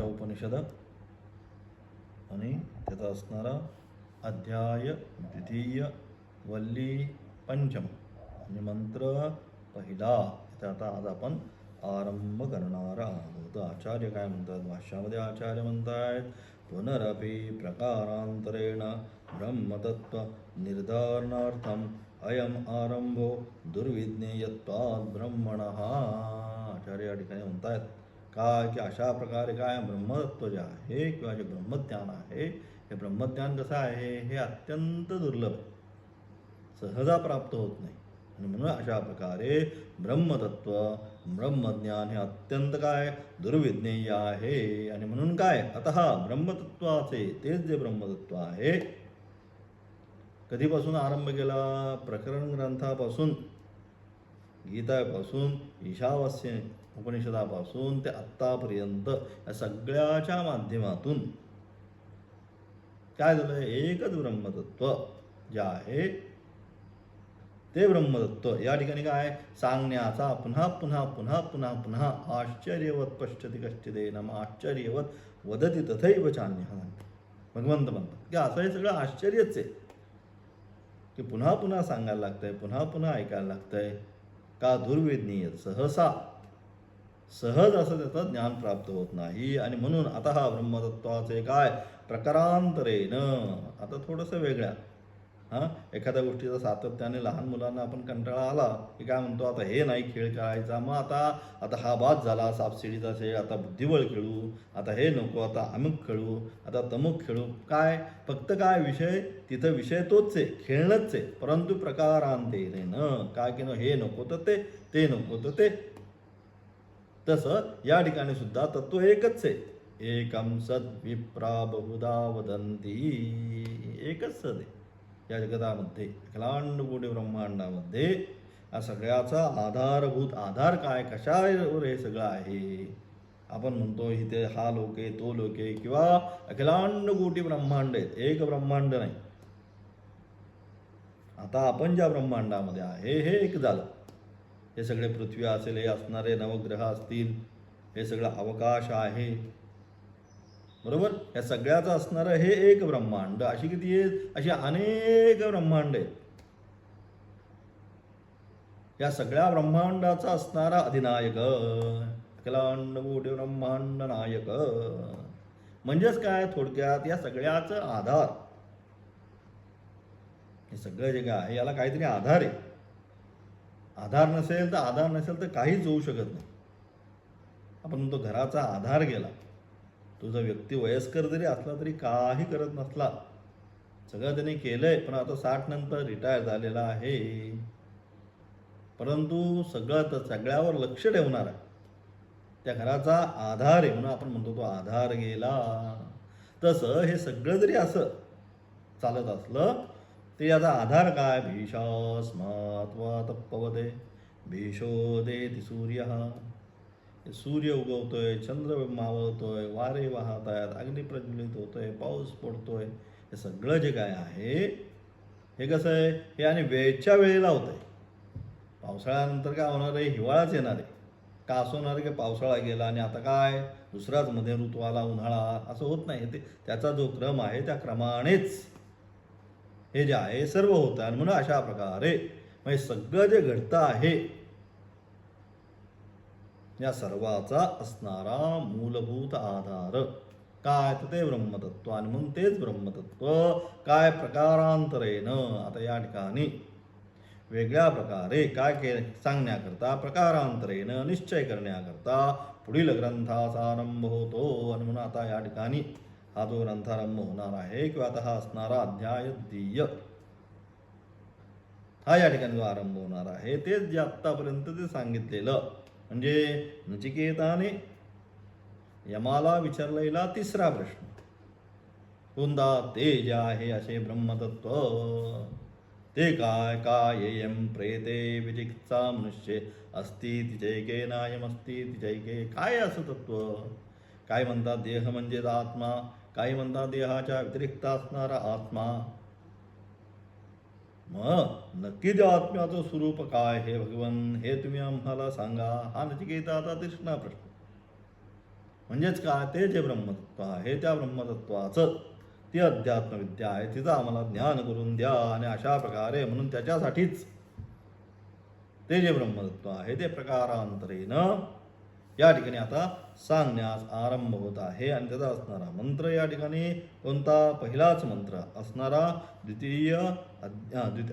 उपनिषद आणि त्याचा असणारा अध्याय द्वितीय वल्ली पंचम आणि मंत्र पहिला. इथे आता आज आपण आरंभ करणार आहोत. आचार्य काय म्हणतात भाष्यामध्ये? आचार्य म्हणतायत पुनरपि प्रकारांतरेण ब्रह्मतत्व निर्धारणार्थम अयम आरंभो दुर्विज्ञेयत्वात् ब्रह्मणः. आचार्य या ठिकाणी म्हणतायत काय की अशा प्रकारे काय ब्रह्मतत्व जे आहे किंवा जे ब्रह्मज्ञान आहे, हे ब्रह्मज्ञान कसं आहे, हे अत्यंत दुर्लभ आहे, सहजा प्राप्त होत नाही. आणि म्हणून अशा प्रकारे ब्रह्मतत्व ब्रह्मज्ञान हे अत्यंत काय दुर्विज्ञेय आहे. आणि म्हणून काय आता ब्रह्मतत्वाचे तेच जे ब्रह्मतत्व आहे कधीपासून आरंभ केला? प्रकरण ग्रंथापासून, गीतापासून, ईशावास्य उपनिषदापासून ते आत्तापर्यंत या सगळ्याच्या माध्यमातून काय झालं? एकच ब्रह्मतत्व जे आहे ते ब्रह्मतत्व या ठिकाणी काय सांगण्याचा पुन्हा पुन्हा पुन्हा पुन्हा पुन्हा आश्चर्यवत पश्यति कश्चिदेनम आश्चर्यवत वदति तथैव चान्यः. भगवंत म्हणतात की असं हे सगळं आश्चर्यच आहे की पुन्हा पुन्हा सांगायला लागतंय, पुन्हा पुन्हा ऐकायला लागतंय. का? दुर्विज्ञेय, सहसा सहज असं त्याचं ज्ञान प्राप्त होत नाही. आणि म्हणून आता हा ब्रह्मतत्वाचे काय प्रकारांतरेनं, आता थोडंसं वेगळ्या एखाद्या गोष्टीचा सातत्याने लहान मुलांना आपण कंटाळा आला की काय म्हणतो, आता हे नाही खेळ खेळायचा, मग आता हा बाद झाला सापशिडीचा खेळ, आता बुद्धिबळ खेळू, आता हे नको, आता अमुक खेळू, आता तमुक खेळू. काय फक्त काय विषय तिथं विषय तोच आहे, खेळणंच आहे, परंतु प्रकारांतरेनं काय की हे नको तर ते नको तर ते. तसं या ठिकाणी सुद्धा तत्व एकच आहे. एकम सद विप्रा बहुधा वदंती. एकच सद आहे या जगतामध्ये, अखिलांड कोटी ब्रह्मांडामध्ये. या सगळ्याचा आधारभूत आधार काय, कशावर हे सगळं आहे? आपण म्हणतो इथे हा लोक आहे, तो लोक आहे, किंवा अखिलांड कोटी ब्रह्मांड आहेत, एक ब्रह्मांड नाही. आता आपण ज्या ब्रह्मांडामध्ये आहे हे एक झालं. हे सगळे पृथ्वी असेल, हे असणारे नवग्रह असतील, हे सगळं अवकाश आहे, बरोबर. या सगळ्याचं असणारं हे एक ब्रह्मांड. अशी किती आहेत? अशी अनेक ब्रह्मांड आहेत. या सगळ्या ब्रह्मांडाचा असणारा अधिनायक अखिलांड कोटी ब्रह्मांड नायक. म्हणजेच काय थोडक्यात या सगळ्याचं आधार, हे सगळं जे काय आहे याला काहीतरी आधार आहे. आधार नसेल तर काहीच होऊ शकत नाही. आपण म्हणतो घराचा आधार गेला, तुझा व्यक्ती वयस्कर जरी असला तरी काही करत नसला, सगळं त्याने केलंय, पण आता 60 नंतर रिटायर झालेला आहे, परंतु सगळ्यावर लक्ष ठेवणार आहे, त्या घराचा आधार आहे, म्हणून आपण म्हणतो तो आधार गेला. तसं हे सगळं जरी असं चालत असलं ते याचा आधार काय? भीषास्मात् वा तप्पवते भीषोदेति सूर्य. सूर्य उगवतोय, चंद्र मावळतोय, वारे वाहत आहेत, अग्नी प्रज्वलित होतोय, पाऊस पडतोय. हे सगळं जे काय आहे हे कसं आहे? हे आणि वेळच्या वेळेला होतंय. पावसाळ्यानंतर काय होणार आहे? हिवाळाच येणार आहे. का असं होणार आहे की पावसाळा गेला आणि आता काय दुसराच मध्ये ऋतू आला, उन्हाळा, असं होत नाही. ते त्याचा जो क्रम आहे त्या क्रमानेच हे जे आहे सर्व होतं. आणि म्हणून अशा प्रकारे म्हणजे सगळं जे घडतं आहे या सर्वाचा असणारा मूलभूत आधार काय? तर ते ब्रह्मतत्व. आणि म्हणून तेच ब्रह्मतत्व काय प्रकारांतरेनं, आता या ठिकाणी वेगळ्या प्रकारे काय सांगण्याकरता, प्रकारांतरेनं निश्चय करण्याकरता पुढील ग्रंथाचा आरंभ होतो. आणि म्हणून आता या ठिकाणी हा जो ग्रंथारंभ होणार आहे किंवा आता हा असणारा अध्याय द्वितीय हा या ठिकाणी जो आरंभ होणार आहे तेच जे आत्तापर्यंत ते सांगितलेलं, म्हणजे नचिकेताने यमाला विचारलेला तिसरा प्रश्न कोणता? ते जे आहे असे ब्रह्मतत्व ते काय? कायेयं प्रेते विचिकित्सा मनुष्ये अस्ति तिचैके नायमस्ति तिचैके. काय असं तत्व? काय म्हणतात देह म्हणजेच आत्मा, काही म्हणतात देहाच्या व्यतिरिक्त असणारा आत्मा. मग नक्की त्या आत्म्याचं स्वरूप काय हे भगवन, हे तुम्ही आम्हाला सांगा. हा नचिकेताचा तिसरा प्रश्न. म्हणजेच काय, ते जे ब्रह्मतत्व आहे त्या ब्रह्मतत्वाचं ती अध्यात्मविद्या आहे, तिचं आम्हाला ज्ञान करून द्या. आणि अशा प्रकारे म्हणून त्याच्यासाठीच ते जे ब्रह्मतत्व आहे ते प्रकारांतरेनं या ठिकाणी आता सांगण्यास आरंभ होत आहे. आणि त्याचा असणारा मंत्र या ठिकाणी कोणता, पहिलाच मंत्र असणारा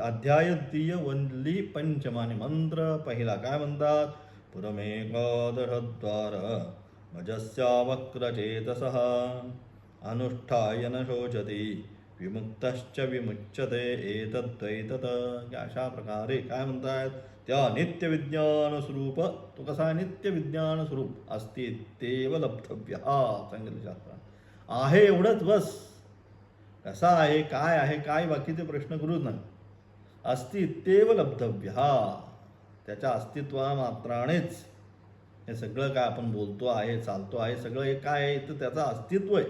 अध्याय द्वितीय वल्ली पंचमानी मंत्र पहिला काय म्हणतात, पुरमेकादशद्वार भजस्या वक्रचेतसः अनुष्ठाय न शोचति विमुक्तश्च विमुच्यते एतद्वैतत. अशा प्रकारे काय म्हणतात, त्या नित्य विज्ञान स्वरूप, तो कसा आहे, नित्य विज्ञान स्वरूप असते तेव लब्धव्य सांगितलं शास्त्रात आहे. एवढंच बस. कसा आहे, काय बाकीचे प्रश्न करूच नाही. अस्ति तेव लब्धव्य, त्याच्या अस्तित्वामात्रानेच हे सगळं काय आपण बोलतो आहे, चालतो आहे, सगळं हे काय आहे, तर त्याचं अस्तित्व आहे.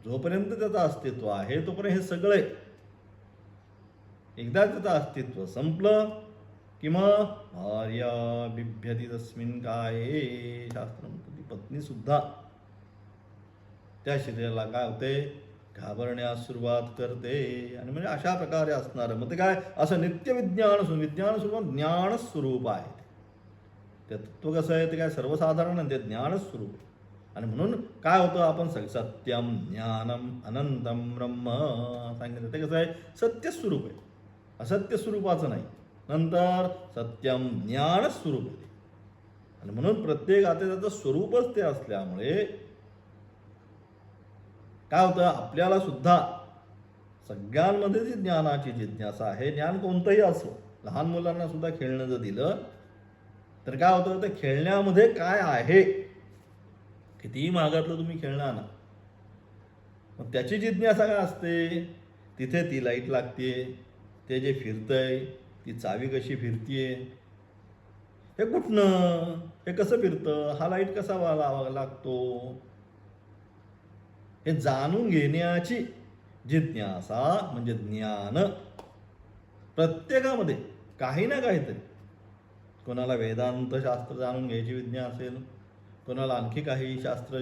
जोपर्यंत त्याचं अस्तित्व आहे तोपर्यंत हे सगळं आहे. एकदा त्याचं अस्तित्व संपलं कि मग भार्या बिभ्यती तस्मिन् काये, शास्त्र म्हणतं ती पत्नी सुद्धा त्या शरीराला काय होते, घाबरण्यास सुरुवात करते. आणि म्हणजे अशा प्रकारे असणार. मग ते काय, असं नित्य विज्ञान स्वरूप ज्ञानस्वरूप आहे. ते तत्व कसं आहे, ते काय सर्वसाधारण, ते ज्ञानस्वरूप आहे. आणि म्हणून काय होतं, आपण सत्यम ज्ञानम अनंतम ब्रह्म सांगितलं. ते कसं आहे, सत्यस्वरूप आहे, असत्य स्वरूपाचं नाही. नंतर सत्यम ज्ञानस्वरूप आहे. आणि म्हणून प्रत्येक आता त्याचं स्वरूपच ते असल्यामुळे काय होतं, आपल्याला सुद्धा सगळ्यांमध्ये जी ज्ञानाची जिज्ञासा आहे, ज्ञान कोणतंही असो, लहान मुलांना सुद्धा खेळणं जर दिलं तर काय होतं, ते खेळण्यामध्ये काय आहे, कितीही महागातलं तुम्ही खेळणं आणा, मग त्याची जिज्ञासा काय असते, तिथे ती लाईट लागते, ते जे फिरतंय ती चावी कशी फिरतीये, हे कुठनं, हे कसं फिरतं, हा लाईट कसा लावावा लागतो, हे जाणून घेण्याची जिज्ञासा म्हणजे ज्ञान प्रत्येकामध्ये काही ना काहीतरी. कोणाला वेदांत शास्त्र जाणून घ्यायची विज्ञा असेल, कोणाला आणखी काही शास्त्र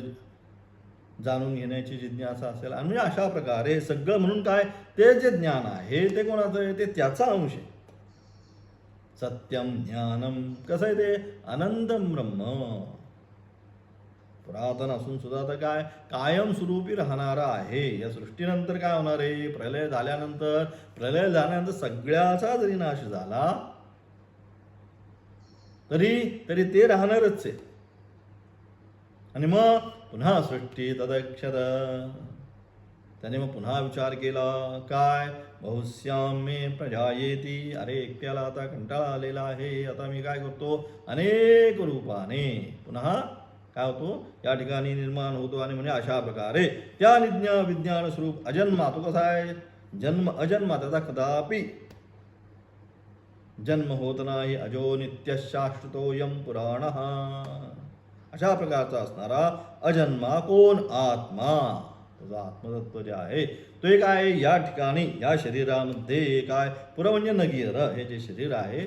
जाणून घेण्याची जिज्ञासा असेल. आणि अशा प्रकारे सगळं म्हणून काय, ते जे ज्ञान आहे ते कोणाचं आहे, ते त्याचा अंश आहे. सत्यम ज्ञानम कसं आहे, ते अनंतम ब्रह्म, पुरातन असून सुद्धा तर काय कायमस्वरूपी राहणारा आहे. या सृष्टीनंतर काय होणार आहे, प्रलय झाल्यानंतर सगळ्याचा जरी नाश झाला तरी ते राहणारच आहे. आणि मग पुन्हा सृष्टी तदक्षत, त्याने मग पुन्हा विचार केला, काय बहुश्याम मे प्रजा येती, अरे एकट्याला आता कंटाळा आलेला आहे, आता मी काय करतो, अनेक रूपाने पुन्हा काय होतो या ठिकाणी निर्माण होतो. आणि म्हणजे अशा प्रकारे त्या विज्ञान स्वरूप अजन्मा, तो कसा आहे, जन्म अजन्मा, त्याचा कदापि जन्म होत नाही, अजो नित्य शाश्वतोयम पुराण, अशा प्रकारचा असणारा अजन्मा कोण, आत्मा. त्याचा आत्मतत्व जे आहे तो एक आहे या ठिकाणी, या शरीरामध्ये काय, पुरा म्हणजे नगीर, हे जे शरीर आहे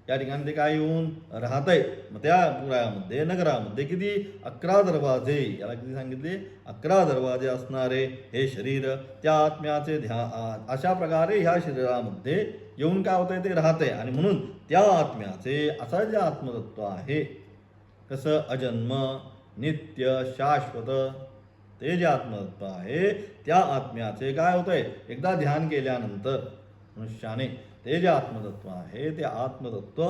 या ठिकाणी ते काय येऊन राहत आहे. मग त्या पुरामध्ये नगरामध्ये किती 11 दरवाजे, याला किती सांगितले, 11 दरवाजे असणारे हे शरीर त्या आत्म्याचे अशा प्रकारे ह्या शरीरामध्ये येऊन काय होतंय, ते राहत आहे. आणि म्हणून त्या आत्म्याचे असं जे आत्मतत्व आहे, कसं अजन्म नित्य शाश्वत, ते जे आत्मतत्व आहे त्या आत्म्याचे काय होतंय, एकदा ध्यान केल्यानंतर मनुष्याने ते जे आत्मतत्व आहे ते आत्मतत्व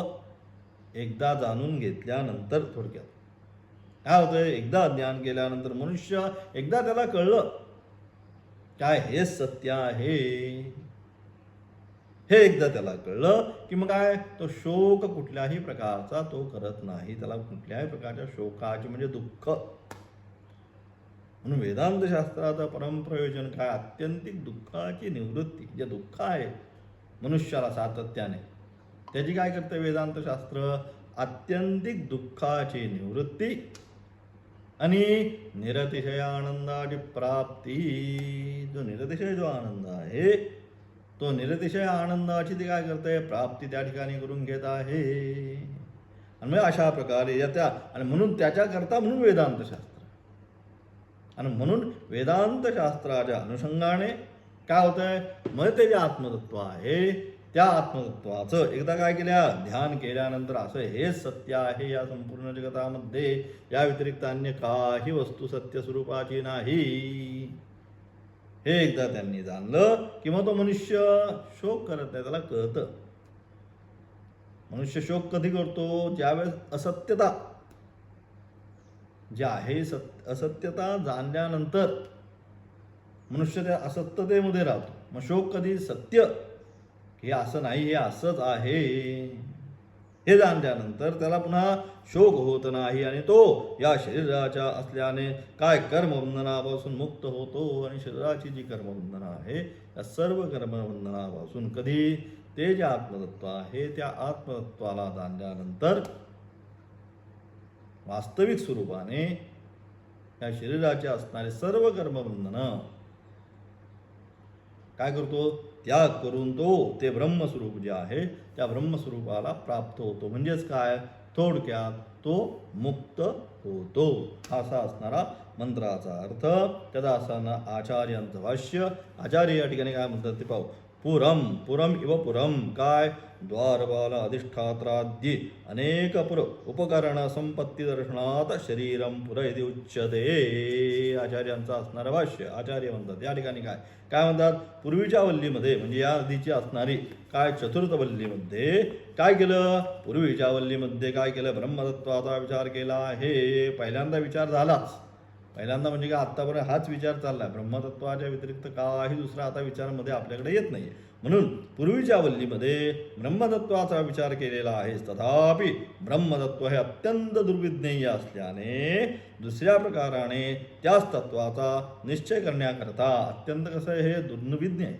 एकदा जाणून घेतल्यानंतर, थोडक्यात काय होतंय, एकदा ज्ञान केल्यानंतर मनुष्य एकदा त्याला कळलं काय हेच सत्य आहे, हे एकदा त्याला कळलं की मग काय, तो शोक कुठल्याही प्रकारचा तो करत नाही. त्याला कुठल्याही प्रकारच्या शोकाचे म्हणजे दुःख. म्हणून वेदांत शास्त्राचं परमप्रयोजन काय, आत्यंतिक दुःखाची निवृत्ती. जे दुःख आहे मनुष्याला सातत्याने, त्याची काय करते वेदांत शास्त्र, आत्यंतिक दुःखाची निवृत्ती आणि निरतिशय आनंदाची प्राप्ती. जो निरतिशय जो आनंद आहे तो निरतिशय आनंदाची ती काय करते, प्राप्ती त्या ठिकाणी करून घेत आहे. आणि मग अशा प्रकारे आणि म्हणून त्याच्याकरता म्हणून वेदांत शास्त्र, आणि म्हणून वेदांत शास्त्राच्या अनुषंगाने काय होत आहे, मग ते जे आत्मतत्व आहे त्या आत्मतत्वाचं एकदा काय केल्या ध्यान केल्यानंतर असं हेच सत्य आहे या संपूर्ण जगतामध्ये, या व्यतिरिक्त अन्य काही वस्तू सत्य स्वरूपाची नाही, हे एकदा त्यांनी जाणलं की मग तो मनुष्य शोक करत नाही. त्याला कळतं मनुष्य शोक कधी करतो, ज्यावेळेस असत्यता जे आहे असत्यता जाणल्यानंतर मनुष्य त्या असत्यतेमध्ये राहतो. मग शोक कधी, सत्य हे असं नाही, हे असंच आहे हे जाणल्यानंतर त्याला पुन्हा शोक होत नाही आणि तो या शरीराच्या असल्याने काय कर्मबंधनापासून मुक्त होतो. आणि शरीराची जी कर्मबंधनं आहे या सर्व कर्मबंधनापासून कधी ते जे आत्मतत्व आहे त्या आत्मतत्वाला जाणल्यानंतर वास्तविक स्वरूपाने या शरीराचे असणारे सर्व कर्मबंधनं काय करतो, त्याग करून तो ते ब्रह्मस्वरूप जे आहे त्या ब्रह्मस्वरूपाला प्राप्त होतो. म्हणजेच काय, थोडक्यात तो मुक्त होतो. असा असणारा मंत्राचा अर्थ. त्याचा असताना आचार्यांचं भाष्य. आचार्य या ठिकाणी काय म्हणतात ते पाहू. पुरम पुरम इव पुरम काय, द्वारपाल अधिष्ठात्राद्य अनेक पुर उपकरण संपत्ती दर्शनात शरीरम पुर इति उच्यते. आचार्यांचं असणारं भाष्य. आचार्य म्हणतात या ठिकाणी काय काय म्हणतात, पूर्वीच्या वल्लीमध्ये म्हणजे या आधीची असणारी काय चतुर्थ वल्लीमध्ये काय केलं, पूर्वीच्या वल्लीमध्ये काय केलं, ब्रह्मतत्वाचा विचार केला आहे. पहिल्यांदा विचार झालाच, पहिल्यांदा म्हणजे काय आत्तापर्यंत हाच विचार चालला आहे. ब्रह्मतत्वाच्या व्यतिरिक्त काही दुसरा आता विचारामध्ये आपल्याकडे येत नाही. म्हणून पूर्वीच्या वल्लीमध्ये ब्रह्मतत्वाचा विचार केलेला आहे. तथापि ब्रह्मतत्व हे अत्यंत दुर्विज्ञेय असल्याने दुसऱ्या प्रकाराने त्याच तत्वाचा निश्चय करण्याकरता अत्यंत कसं आहे, हे दुर्विज्ञ आहे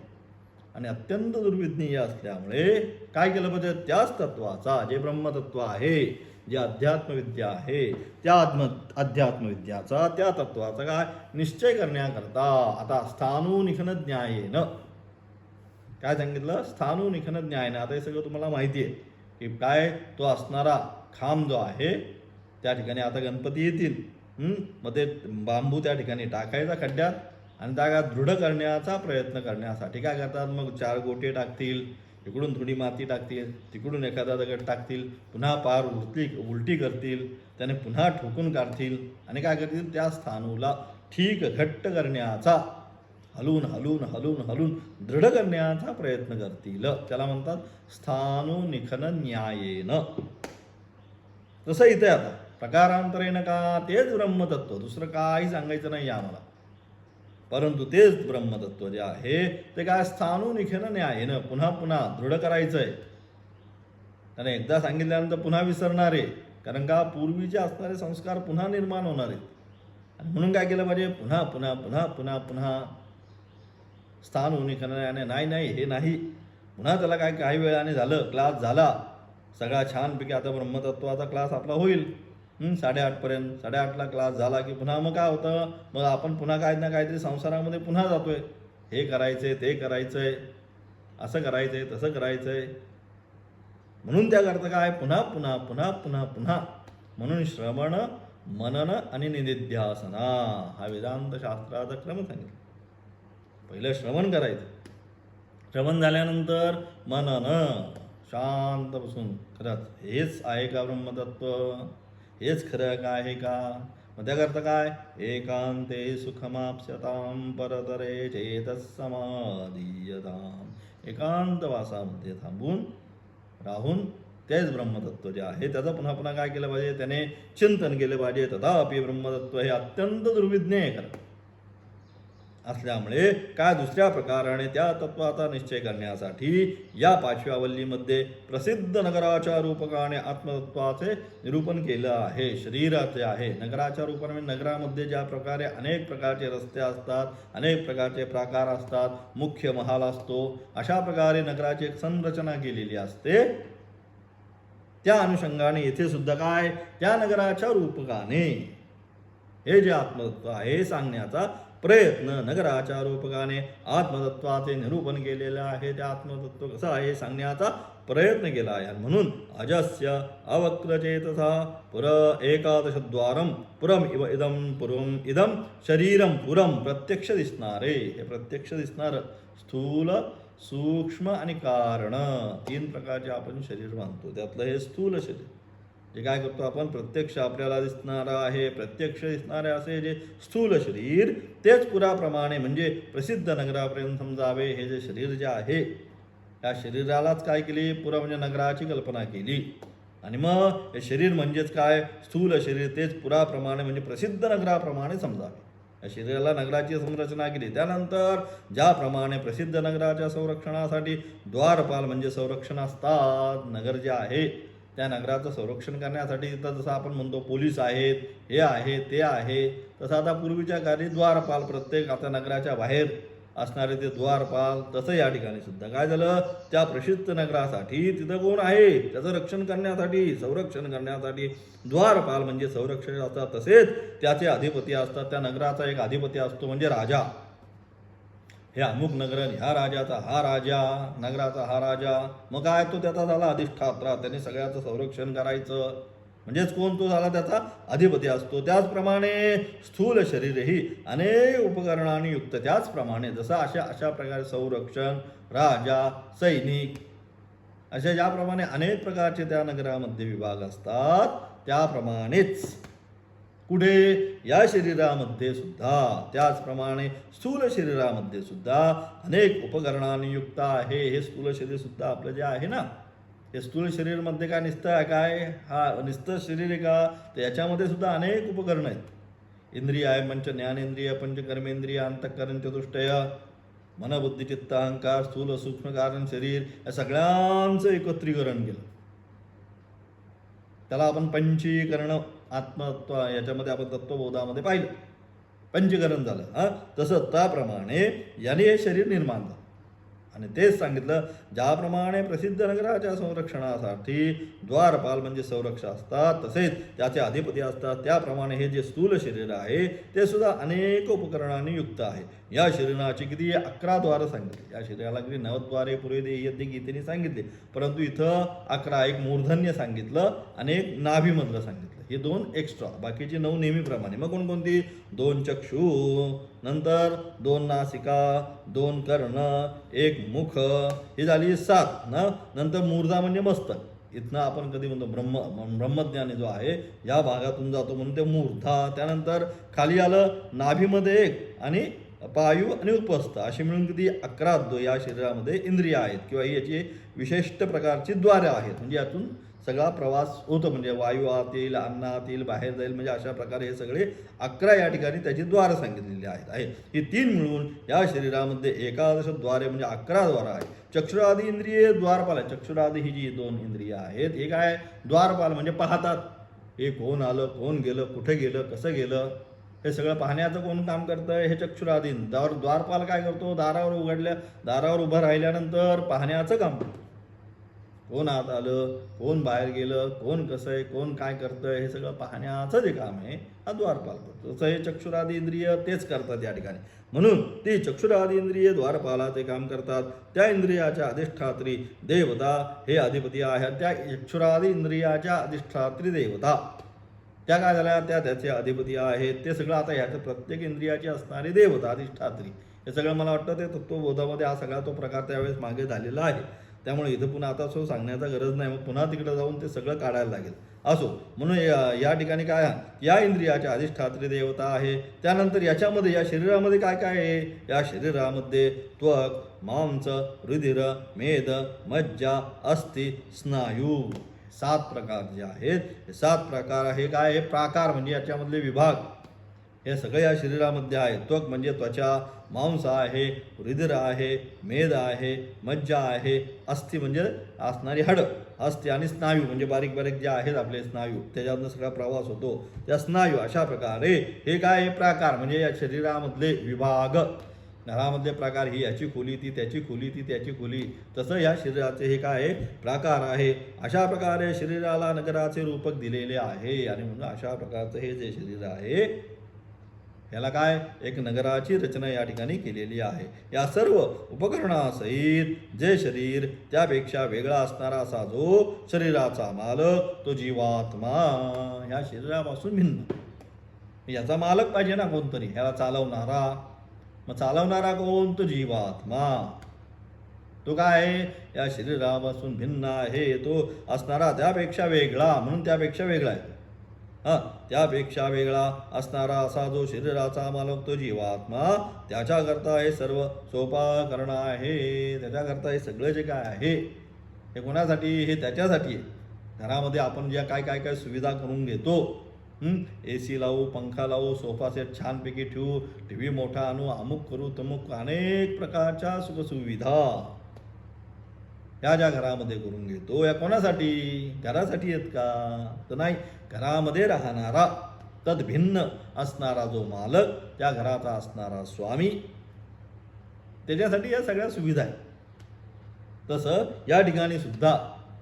आणि अत्यंत दुर्विज्ञेय असल्यामुळे काय केलं पाहिजे, त्याच तत्वाचा जे ब्रह्मतत्व आहे, जे अध्यात्मविद्या आहे त्या अध्यात्मविद्याचा त्या तत्वाचा काय निश्चय करण्याकरता आता स्थाणुनिखन न्यायेनं काय सांगितलं, स्थाणुनिखन न्यायनं. आता हे सगळं तुम्हाला माहिती आहे की काय तो असणारा खांब जो आहे त्या ठिकाणी आता गणपती येतील. मग ते बांबू त्या ठिकाणी टाकायचा खड्ड्यात आणि जागा दृढ करण्याचा प्रयत्न करण्यासाठी काय करतात, मग 4 गोटे टाकतील, इकडून थोडी माती टाकतील, तिकडून एखादा दगड टाकतील, पुन्हा पार उलटी करतील, त्याने पुन्हा ठोकून काढतील आणि काय करतील, त्या स्थानूला ठीक घट्ट करण्याचा हलून हलून हलून हलून दृढ करण्याचा प्रयत्न करतील. त्याला म्हणतात स्थाणुनिखन न्यायेनं. तसं इथे आता प्रकारांतरेनं का तेच ब्रह्मतत्व, दुसरं काही सांगायचं नाही आम्हाला, परंतु तेच ब्रह्मतत्व जे आहे ते काय स्थाणुनिखन न्यायेनं पुन्हा पुन्हा दृढ करायचं आहे. त्याने एकदा सांगितल्यानंतर पुन्हा विसरणार आहे, कारण का पूर्वीचे असणारे संस्कार पुन्हा निर्माण होणार आहेत. आणि म्हणून काय केलं पाहिजे, पुन्हा पुन्हा पुन्हा पुन्हा पुन्हा स्थाणुनिखन न्यायाने नाही नाही हे नाही, पुन्हा त्याला काय काही वेळाने झालं, क्लास झाला सगळा छानपैकी, आता ब्रह्मतत्वाचा क्लास आपला होईल 8:30पर्यंत. 8:30ला क्लास झाला की पुन्हा मग काय होतं, मग आपण पुन्हा काय ना काहीतरी संसारामध्ये पुन्हा जातोय, हे करायचंय ते करायचंय, असं करायचंय तसं करायचंय. म्हणून त्याकरता काय पुन्हा पुन्हा पुन्हा पुन्हा पुन्हा, म्हणून श्रवण मनन आणि निधिध्यासना हा वेदांत शास्त्राचा क्रम सांगितला. पहिलं श्रवण करायचं, श्रवण झाल्यानंतर मनन, शांत बसून खरंच हेच आहे का ब्रह्मतत्व, हेच खरं काय आहे का. मग त्याकरता काय एकांते सुखमाप्स्यतां परतरे चेतस्समाधीयतां. एकांत वासामध्ये थांबून राहून तेच ब्रह्मतत्व जे आहे त्याचं पुन्हा पुन्हा काय केलं पाहिजे, त्याने चिंतन केलं पाहिजे. तथापि ब्रह्मतत्व हे अत्यंत दुर्विज्ञेय खरं असल्यामुळे काय दुसऱ्या प्रकाराने त्या तत्वाचा निश्चय करण्यासाठी या 5व्या वल्लीमध्ये प्रसिद्ध नगराच्या रूपकाने आत्मतत्वाचे निरूपण केलं आहे. शरीराचे आहे नगराच्या रूपाने, नगरामध्ये ज्या प्रकारे अनेक प्रकारचे रस्ते असतात, अनेक प्रकारचे प्राकार असतात, मुख्य महाल असतो, अशा प्रकारे नगराची एक संरचना केलेली असते. त्या अनुषंगाने येथे सुद्धा काय त्या नगराच्या रूपकाने हे जे आत्मतत्व आहे सांगण्याचा प्रयत्न नगराच्या रूपकाने आत्मतत्वाचे निरूपण केलेले आहे. ते आत्मतत्व कसं आहे सांगण्याचा प्रयत्न केला आहे. म्हणून अजस्य अवक्रचेतसा पुर एकादशद्वारम पुरम इव इदम पुरम इदम शरीरम पुरम प्रत्यक्ष दिसणारे, हे प्रत्यक्ष दिसणारं स्थूल सूक्ष्म आणि कारण तीन प्रकारचे आपण शरीर मानतो. त्यातलं हे स्थूल शरीर जे काय करतो आपण प्रत्यक्ष आपल्याला दिसणारं आहे, प्रत्यक्ष दिसणारे असे जे स्थूल शरीर तेच पुराप्रमाणे म्हणजे प्रसिद्ध नगरापर्यंत समजावे. हे जे शरीर जे आहे त्या शरीरालाच काय केली पुरा म्हणजे नगराची कल्पना केली. आणि मग हे शरीर म्हणजेच काय स्थूल शरीर तेच पुराप्रमाणे म्हणजे प्रसिद्ध नगराप्रमाणे समजावे. या शरीराला नगराची संरचना केली. त्यानंतर ज्याप्रमाणे प्रसिद्ध नगराच्या संरक्षणासाठी द्वारपाल म्हणजे संरक्षण असतात, नगर जे आहे त्या नगराचं संरक्षण करण्यासाठी तिथं जसं आपण म्हणतो पोलीस आहेत, हे आहे ते आहे, तसं आता पूर्वीच्या काळी द्वारपाल प्रत्येक आता नगराच्या बाहेर असणारे ते द्वारपाल, तसं या ठिकाणी सुद्धा काय झालं त्या प्रसिद्ध नगरासाठी तिथं कोण आहे त्याचं रक्षण करण्यासाठी संरक्षण करण्यासाठी द्वारपाल म्हणजे संरक्षक असतात. तसेच त्याचे अधिपती असतात. त्या नगराचा एक अधिपती असतो म्हणजे राजा. हे अमुक नगर ह्या राजाचा हा राजा, नगराचा हा राजा, मग काय तो त्याचा झाला अधिष्ठात्रा, त्याने सगळ्याचं संरक्षण करायचं म्हणजेच कोण तो झाला त्याचा अधिपती असतो. त्याचप्रमाणे स्थूल शरीरही अनेक उपकरणांनी युक्त. त्याचप्रमाणे जसं अशा प्रकारे संरक्षण राजा सैनिक अशा ज्याप्रमाणे अनेक प्रकारचे त्या नगरामध्ये विभाग असतात त्याप्रमाणेच पुढे या शरीरामध्ये सुद्धा त्याचप्रमाणे स्थूल शरीरामध्ये सुद्धा अनेक उपकरणांनी युक्त आहे. हे स्थूल शरीर सुद्धा आपलं जे आहे ना हे स्थूल शरीरमध्ये काय निस्तं आहे काय हा निस्तं शरीर आहे का तर याच्यामध्ये सुद्धा अनेक उपकरणं आहेत. इंद्रिय आहे पंच ज्ञानेंद्रिय पंच कर्मेंद्रिय अंतःकरण चतुष्टय मन बुद्धी चित्त अहंकार स्थूल सूक्ष्म कारण शरीर या सगळ्यांचं एकत्रीकरण केलं. त्याला आपण पंचीकरण आत्मतत्व याच्यामध्ये आपण तत्वबोधामध्ये पाहिलं पंचीकरण झालं. तसं त्याप्रमाणे याने हे शरीर निर्माण झालं. आणि तेच सांगितलं ज्याप्रमाणे प्रसिद्ध नगराच्या संरक्षणासाठी द्वारपाल म्हणजे संरक्षक असतात तसेच त्याचे अधिपती असतात त्याप्रमाणे हे जे स्थूल शरीर आहे ते सुद्धा अनेक उपकरणांनी युक्त आहे. या शरीराची किती 11 द्वारं सांगितली. या शरीराला किती 9 द्वारे पुरे देयते गीतेने सांगितले, परंतु इथं 11 एक मूर्धन्य सांगितलं आणि एक नाभीमधलं सांगितलं. हे 2 एक्स्ट्रा, बाकीची 9 नेहमीप्रमाणे. मग कोणकोणती 2 चक्षु, नंतर 2 नासिका, 2 कर्ण, 1 मुख, ही झाली 7 ना. नंतर मूर्धा म्हणजे मस्तक. इथनं आपण कधी म्हणतो ब्रह्मज्ञानी जो आहे या भागातून जातो म्हणून ते मूर्धा. त्यानंतर खाली आलं नाभीमध्ये 1 आणि पायू आणि उपस्थ अशी मिळून किती 11 या शरीरामध्ये इंद्रिय आहेत किंवा याची विशिष्ट प्रकारची द्वारे आहेत. म्हणजे यातून सगळा प्रवास होतो म्हणजे वायू आत येईल अन्न आत येईल बाहेर जाईल म्हणजे अशा प्रकारे हे सगळे 11 या ठिकाणी त्याची द्वारं सांगितलेली आहेत. ही 3 मिळून या शरीरामध्ये 11 द्वारे म्हणजे 11 द्वार आहे. चक्षुरादी इंद्रिय द्वारपाल आहे. चक्षुरादी ही जी 2 इंद्रिय आहेत हे काय द्वारपाल म्हणजे पाहतात. हे कोण आलं कोण गेलं कुठे गेलं कसं गेलं हे सगळं पाहण्याचं कोण काम करतं हे चक्षुरादी. द्वारपाल काय करतो दारावर उभं राहिल्यानंतर पाहण्याचं काम करतो. कोण आत आलं कोण बाहेर गेलं कोण कसं आहे कोण काय करतं हे सगळं पाहण्याचं जे काम आहे हा द्वारपाल करतो. तसं हे चक्षुरादी इंद्रिय तेच करतात या ठिकाणी. म्हणून ती चक्षुरादी इंद्रिय द्वारपालाचे काम करतात. त्या इंद्रियाच्या अधिष्ठात्री देवता हे अधिपती आहेत. त्या चक्षुरादी इंद्रियाच्या अधिष्ठात्री देवता त्या काय झाल्या त्या त्याचे अधिपती आहेत. ते सगळं आता ह्याच्या प्रत्येक इंद्रियाची असणारी देवता अधिष्ठात्री हे सगळं मला वाटतं ते तत्वबोधामध्ये हा सगळा तो प्रकार त्यावेळेस मागे झालेला आहे. त्यामुळे इथं पुन्हा आता सो सांगण्याचा गरज नाही. मग पुन्हा तिकडे जाऊन ते सगळं काढायला लागेल. असो म्हणून या ठिकाणी काय या इंद्रियाच्या अधिष्ठात्री देवता आहे. त्यानंतर याच्यामध्ये या शरीरामध्ये काय काय आहे या शरीरामध्ये त्वक मांस रुधिर मेद मज्जा अस्थि स्नायू 7 प्रकार जे आहेत हे 7 प्रकार हे काय हे प्राकार म्हणजे याच्यामधले विभाग हे सगळे या शरीरामध्ये आहे. त्वक म्हणजे त्वचा, मांस आहे, रुधिर आहे, मेद आहे, मज्जा आहे, अस्थि म्हणजे असणारी हाडं असते आणि स्नायू म्हणजे बारीक बारीक जे आहेत आपले स्नायू त्याच्यातून सगळा प्रवास होतो त्या स्नायू. अशा प्रकारे हे काय हे प्रकार म्हणजे या शरीरामधले विभाग. नरामधले प्रकार ही याची खोली ती त्याची खोली ती त्याची खोली तसं या शरीराचे हे काय प्रकार आहे. अशा प्रकारे शरीराला नगराचे रूपक दिलेले आहे. आणि म्हणून अशा प्रकारचं हे जे शरीर आहे याला काय एक नगराची रचना या ठिकाणी केलेली आहे. या सर्व उपकरणासहित जे शरीर त्यापेक्षा वेगळा असणारा असा जो शरीराचा मालक तो जीवात्मा ह्या शरीरापासून भिन्न. याचा मालक पाहिजे ना कोणतरी, ह्याला चालवणारा. मग चालवणारा कोण? तो जीवात्मा. तो काय आहे? या शरीरापासून भिन्न आहे, तो असणारा त्यापेक्षा वेगळा, म्हणून त्यापेक्षा वेगळा आहे. त्यापेक्षा वेगळा असणारा असा जो शरीराचा मालक तो जीवात्मा, त्याच्याकरता हे सर्व सोपाकरण आहे. त्याच्याकरता हे सगळं जे काय आहे हे कोणासाठी? हे त्याच्यासाठी आहे. घरामध्ये आपण ज्या काय काय काय सुविधा करून घेतो, AC लावू, पंखा लावू, सोफा सेट छानपैकी ठेवू, TV मोठा आणू, अमुक करू, तमुक, अनेक प्रकारच्या सुखसुविधा या ज्या घरामध्ये करून घेतो, या कोणासाठी? घरासाठी आहेत का? तर नाही. घरामध्ये राहणारा तद्भिन्न असणारा जो मालक, त्या घराचा असणारा स्वामी, त्याच्यासाठी या सगळ्या सुविधा आहेत. तसं या ठिकाणी सुद्धा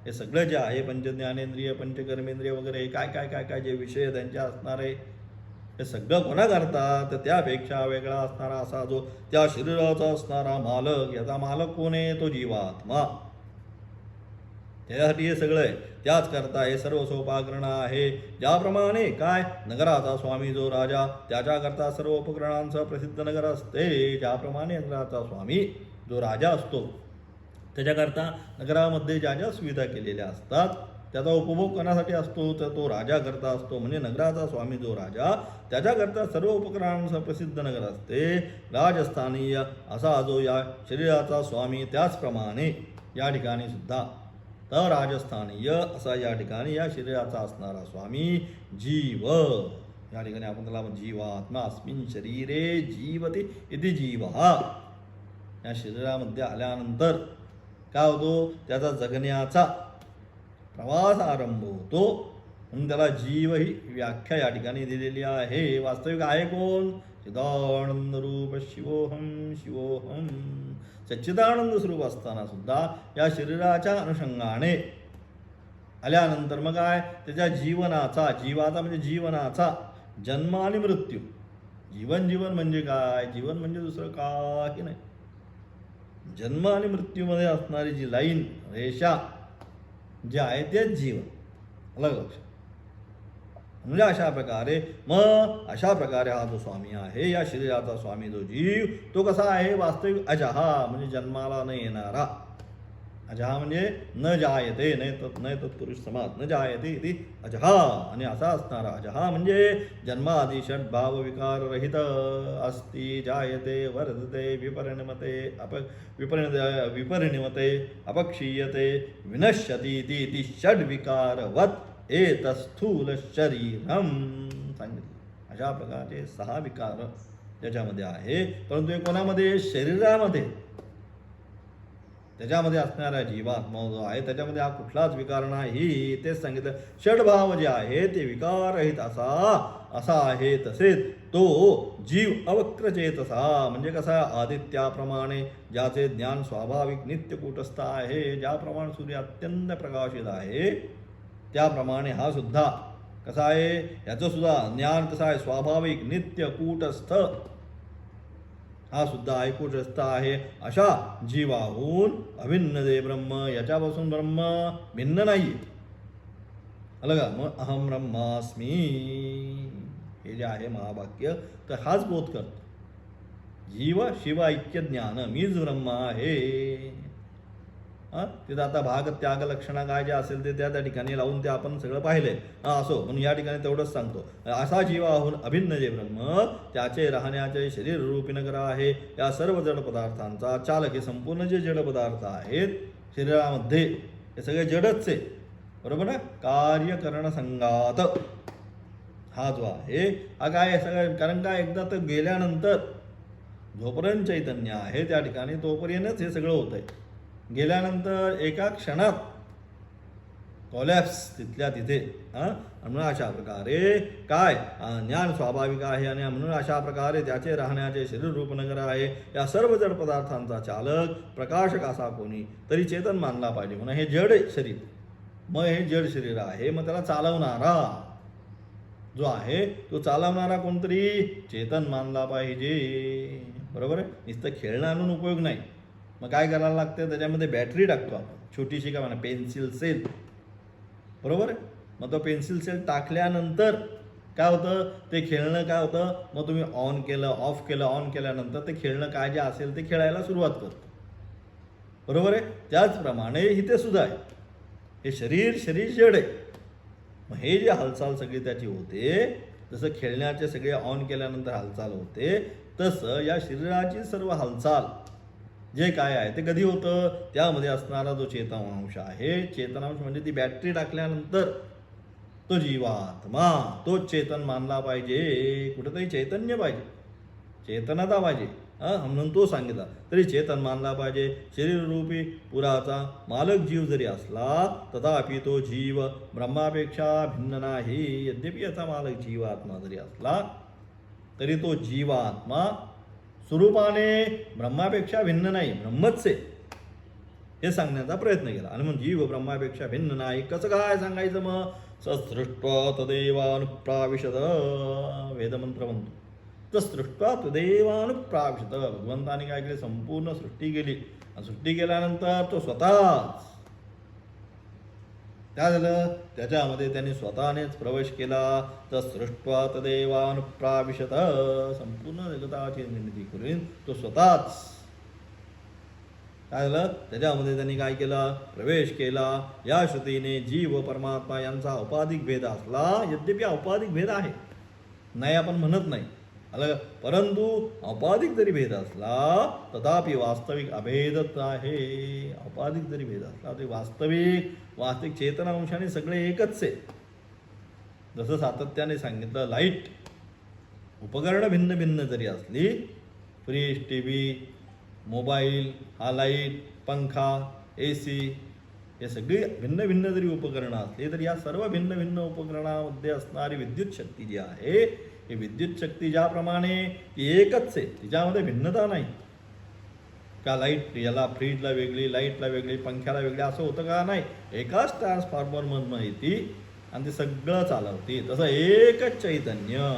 हे सगळं जे आहे पंचज्ञानेंद्रिय, पंचकर्मेंद्रिय वगैरे हे काय काय काय काय जे विषय त्यांचे असणारे हे सगळं कोणा करतात? तर त्यापेक्षा वेगळा असणारा असा जो त्या शरीराचा असणारा मालक, याचा मालक कोण आहे? तो जीवात्मा. त्यासाठी हे सगळं आहे. त्याच करता हे सर्व सोपाकरण आहे. ज्याप्रमाणे काय नगराचा स्वामी जो राजा, त्याच्याकरता सर्व उपकरणांचा प्रसिद्ध नगर असते. ज्याप्रमाणे नगराचा स्वामी जो राजा असतो, त्याच्याकरता नगरामध्ये ज्या ज्या सुविधा केलेल्या असतात त्याचा उपभोग करण्यासाठी असतो, तर तो राजा करता असतो. म्हणजे नगराचा स्वामी जो राजा, त्याच्याकरता सर्व उपकरणांचा प्रसिद्ध नगर असते. राजस्थानीय असा जो या शरीराचा स्वामी, त्याचप्रमाणे या ठिकाणी सुद्धा तर राजस्थानीय असा या ठिकाणी या शरीराचा असणारा स्वामी जीव. या ठिकाणी आपण त्याला जीवात्मा अस्मिन् शरीरे जीवति इति जीव. या शरीरामध्ये आल्यानंतर काय होतो? त्याचा जगण्याचा प्रवास आरंभ होतो, म्हणून त्याला जीव ही व्याख्या या ठिकाणी दिलेली आहे. वास्तविक आहे कोण? चिदानंद रूप शिवोहम शिवोहम. सच्चिदानंद स्वरूप असताना सुद्धा या शरीराच्या अनुषंगाने आल्यानंतर मग काय? त्याच्या जीवनाचा, जीवाचा म्हणजे जीवनाचा जन्म आणि मृत्यू. जीवन जीवन म्हणजे काय? जीवन म्हणजे दुसरं काही नाही. जन्म आणि मृत्यूमध्ये असणारी जी लाईन, रेषा जी आहे तेच जीवन. अलग लक्ष. म्हणजे अशा प्रकारे मग अशा प्रकारे हा जो स्वामी आहे, या शरीराचा स्वामी जो जीव, तो कसा आहे? वास्तविक अजहा म्हणजे जन्माला न येणारा. अजहा म्हणजे न जायते, नाही तत्पुरुष समास, न जायते इति अजहा. आणि असा असणारा अजहा म्हणजे जन्मादी षड्भाव विकार रहित अस्ति. जायते, वर्धते, विपरिणमते, अपक्षीयते, विनश्यति इति षड्विकारवत एतस्थूल शरीरम सांगितलं. अशा प्रकारचे 6 विकार त्याच्यामध्ये आहे. परंतु हे कोणामध्ये? शरीरामध्ये. त्याच्यामध्ये असणारा जीवात्मा जो आहे त्याच्यामध्ये हा कुठलाच विकार नाही. तेच सांगितलं. षड्भाव जे आहे ते विकाररहित असा आहे. तसेच तो जीव अवक्रचेतसा म्हणजे कसा? आदित्याप्रमाणे ज्याचे ज्ञान स्वाभाविक नित्य कूटस्थ आहे. ज्याप्रमाणे सूर्य अत्यंत प्रकाशित आहे, त्याप्रमाणे हा सुद्धा कसा आहे? याचं सुद्धा ज्ञान कसं आहे? स्वाभाविक नित्य कूटस्थ. हा सुद्धा आहे कूटस्थ आहे. अशा जीवाहून अभिन्न दे ब्रह्म, याच्यापासून ब्रह्म भिन्न नाही. अलग. मग अहम ब्रह्मास्मी हे जे आहे महावाक्य, तर हाच बोध करतो. जीव शिव ऐक्य ज्ञान, मीच ब्रह्म आहे. तिथं आता भाग त्याग लक्षणा काय जे असेल ते त्या ठिकाणी लावून ते आपण सगळं पाहिलंय. असो, म्हणून या ठिकाणी तेवढंच सांगतो. असा जीवाहून अभिन्न जे ब्रह्म, त्याचे राहण्याचे शरीर रूपी नगर आहे. या सर्व जड पदार्थांचा चालक हे संपूर्ण जे जड पदार्थ आहेत शरीरामध्ये, हे सगळे जडच आहे. बरोबर ना? कार्यकरण संघात हा जो आहे हा काय सगळं. कारण काय? एकदा तर गेल्यानंतर जोपर्यंत चैतन्य आहे त्या ठिकाणी तोपर्यंतच हे सगळं होत आहे. गेल्यानंतर एका क्षणात कॉलॅप्स तिथल्या तिथे. म्हणून अशा प्रकारे काय? ज्ञान स्वाभाविक आहे आणि म्हणून अशा प्रकारे त्याचे राहण्याचे शरीर रूप नगर आहे. या सर्व जड पदार्थांचा चालक प्रकाशक असा कोणी तरी चेतन मानला पाहिजे. म्हणून हे जड शरीर, मग हे जड शरीर आहे, मग त्याला चालवणारा जो आहे तो चालवणारा कोणतरी चेतन मानला पाहिजे. बरोबर आहे. नुसतं खेळणं आणून उपयोग नाही. मग काय करायला लागतं, त्याच्यामध्ये बॅटरी टाकतो आपण छोटीशी, काय म्हणा पेन्सिल सेल. बरोबर आहे. मग तो पेन्सिल सेल टाकल्यानंतर काय होतं, ते खेळणं काय होतं, मग तुम्ही ऑन केलं ऑफ केलं, ऑन केल्यानंतर ते खेळणं काय जे असेल ते खेळायला सुरुवात करतं. बरोबर आहे. त्याचप्रमाणे इथे सुद्धा आहे. हे शरीर जड आहे. मग हे जे हालचाल सगळी त्याची होते, जसं खेळण्याचे सगळे ऑन केल्यानंतर हालचाल होते, तसं या शरीराची सर्व हालचाल जे काय आहे ते कधी होतं, त्यामध्ये असणारा जो चेतनांश आहे, चेतनांश म्हणजे ती बॅटरी टाकल्यानंतर तो जीवात्मा, तो चेतन मानला पाहिजे. कुठेतरी चैतन्य पाहिजे, चेतनता पाहिजे, म्हणून तो सांगितला. तरी चेतन मानला पाहिजे. शरीररूपी पुराचा मालक जीव जरी असला तथापि तो जीव ब्रह्मापेक्षा भिन्न नाही. यद्यपि याचा मालक जीवात्मा जरी असला तरी तो जीवात्मा स्वरूपाने ब्रह्मापेक्षा भिन्न नाही, ब्रह्मच आहे, हे सांगण्याचा प्रयत्न केला. आणि मग जीव ब्रह्मापेक्षा भिन्न नाही कसं काय सांगायचं, मग सृष्ट्वा तदेवानुप्राविशत, वेदमंत्र म्हणतो. तर सृष्ट्वा तदेवानुप्राविशत, भगवंताने काय केले, संपूर्ण सृष्टी केली. आणि सृष्टी केल्यानंतर तो स्वतःच काय झालं, त्याच्यामध्ये त्यांनी स्वतःनेच प्रवेश केला. तर सृष्ट्वा तदेवानुप्राविशत, संपूर्ण जगताची निर्मिती करून तो स्वतःच काय झालं, त्याच्यामध्ये त्यांनी काय केलं, प्रवेश केला. या श्रुतीने जीव परमात्मा यांचा औपाधिक भेद असला, यद्यपि औपाधिक भेद आहे नाही आपण म्हणत नाही, परंतु औपाधिक जरी भेद असला तथापि वास्तविक अभेदच आहे. औपाधिक जरी भेद असला तरी वास्तविक चेतनांशाने सगळे एकच आहे. जसं सातत्याने सांगितलं, लाईट उपकरणं भिन्न भिन्न जरी असली, फ्रीज, टी व्ही, मोबाईल, हा लाईट, पंखा, AC, हे सगळी भिन्न भिन्न जरी उपकरणं असली तरी या सर्व भिन्न भिन्न उपकरणामध्ये असणारी विद्युत शक्ती जी आहे, ही विद्युत शक्ती ज्याप्रमाणे ती एकच आहे, तिच्यामध्ये भिन्नता नाही. का लाईट याला फ्रीजला वेगळी, लाईटला वेगळी, पंख्याला वेगळी असं होतं का, नाही. एकाच ट्रान्सफॉर्मरमधनं येते आणि ते सगळं चालवते. तसं एकच चैतन्य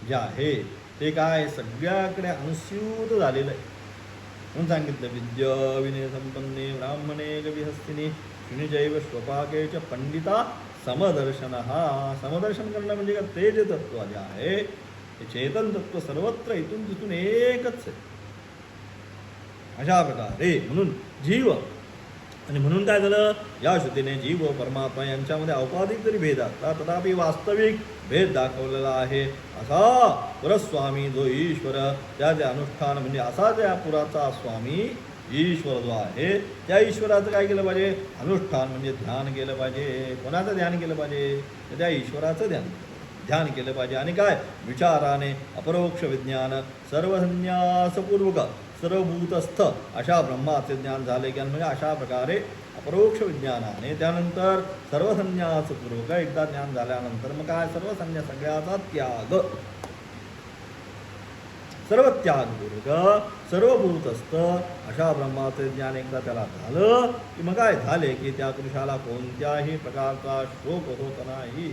जे आहे ते काय सगळ्याकडे अनुस्यूत झालेलं आहे. म्हणून सांगितलं, विद्या विनय संपन्ने ब्राह्मणे कविहस्तिनी शुनिजैव स्वपाकेच पंडिता समदर्शन. हा समदर्शन करणं म्हणजे का, ते जे तत्व जे आहे ते चेतन तत्व सर्वत्र इथून तिथून एकच आहे. अशा प्रकारे म्हणून जीव, आणि म्हणून काय झालं, या श्रुतीने जीव व परमात्मा यांच्यामध्ये औपाधिक जरी भेद असला तथापि वास्तविक भेद दाखवलेला आहे. असा पुरस्वामी जो ईश्वर, त्याचे अनुष्ठान म्हणजे असा त्या पुराचा स्वामी ईश्वर जो आहे, त्या ईश्वराचं काय केलं पाहिजे, अनुष्ठान म्हणजे ध्यान केलं पाहिजे. कोणाचं ध्यान केलं पाहिजे, तर त्या ईश्वराचं ध्यान केलं पाहिजे. आणि काय, विचाराने अपरोक्ष विज्ञान सर्वसन्यासपूर्वक सर्वभूतस्थ अशा ब्रह्माचे ज्ञान झाले की, म्हणजे अशा प्रकारे अपरोक्ष विज्ञानाने त्यानंतर सर्वसन्यासपूर्वक एकदा ज्ञान झाल्यानंतर मग काय, सर्वसन्यास सगळ्याचा त्याग, सर्व त्यागपूर्वक सर्वभूतस्थ अशा ब्रह्माचे ज्ञान एकदा त्याला झालं की मग काय झाले की त्या पुरुषाला कोणत्याही प्रकारचा शोक होत नाही.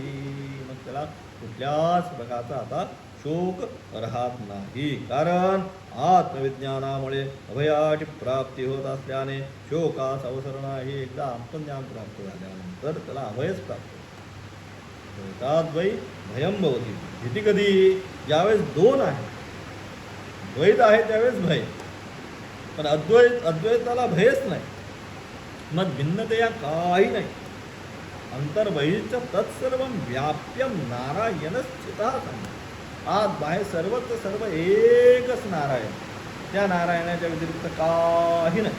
मग त्याला कुठल्याच प्रकारचा आता शोक राहत नाही. कारण आत्मविज्ञानामुळे अभयाची प्राप्ती होत असल्याने शोकास अवसर नाही. एकदा आत्मज्ञान प्राप्त झाल्यानंतर त्याला अभयच प्राप्त होतात. भयम भवती, भीती कधी, ज्यावेळेस दोन आहे, द्वैत आहे त्यावेळेस भय, पण अद्वैताला भयच नाही. मग भिन्नतेया काही नाही. अंतर्बहिश्च तत्सर्व व्याप्यम नारायणस्थिता. आत बाहेर सर्वत्र सर्व एकच नारायण, त्या नारायणाच्या व्यतिरिक्त काही नाही.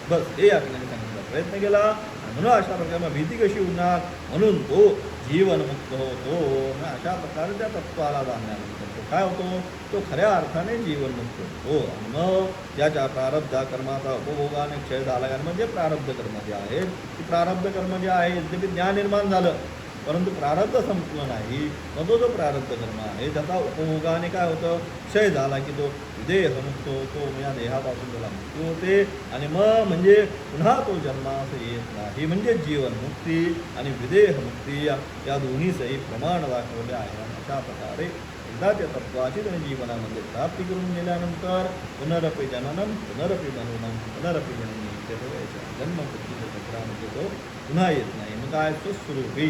बस हे आपल्याला सांगण्याचा प्रयत्न केला. म्हणून अशा प्रकारे भीती कशी होणार, म्हणून तो जीवनमुक्त होतो. अशा प्रकारे त्या तत्वाला जाणल्यानंतर तो काय होतो, तो खऱ्या अर्थाने जीवनमुक्त होतो. आणि मग त्याच्या प्रारब्ध कर्माचा उपभोगाने क्षय झाला. कारण म्हणजे प्रारब्ध कर्म जे आहे, ती प्रारब्ध कर्म जे आहे, यद्यपि ज्ञान निर्माण झालं, परंतु प्रारब्ध संपलं नाही. मग तो जो प्रारब्ध कर्म आहे त्याचा उपभोगाने काय होतं, क्षय झाला की तो देहमुक्त होतो, या देहापासून त्याला मुक्ती होते आणि मग म्हणजे पुन्हा तो जन्मास येत नाही. म्हणजे जीवनमुक्ती आणि विदेहमुक्ती या दोन्हीचंही प्रमाण दाखवले आहे. अशा प्रकारे एकदा त्या तत्वाची त्याने जीवनामध्ये प्राप्ती करून गेल्यानंतर पुनरपि जननम पुनरपि मनोनम पुनरपि जननी जन्म मृत्यूच्या चक्रामध्ये तो पुन्हा येत नाही. मग काय स्वस्वरूपी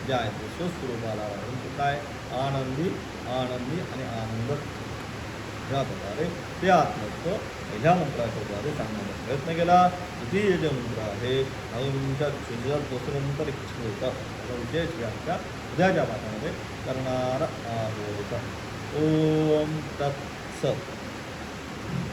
जे आहे ते स्वस्वरूपाला वाढून तो काय आनंदी आनंदी आणि आनंद ह्या प्रकारे ते आत्मत्व ह्या मंत्राच्या द्वारे सांगण्याचा प्रयत्न केला. द्वितीय जे मंत्र आहे तुमच्या दुसऱ्यानंतर इच्छित असा विशेष व्याख्या उद्याच्या पाठामध्ये करणार आहोत. ओम तत्सत.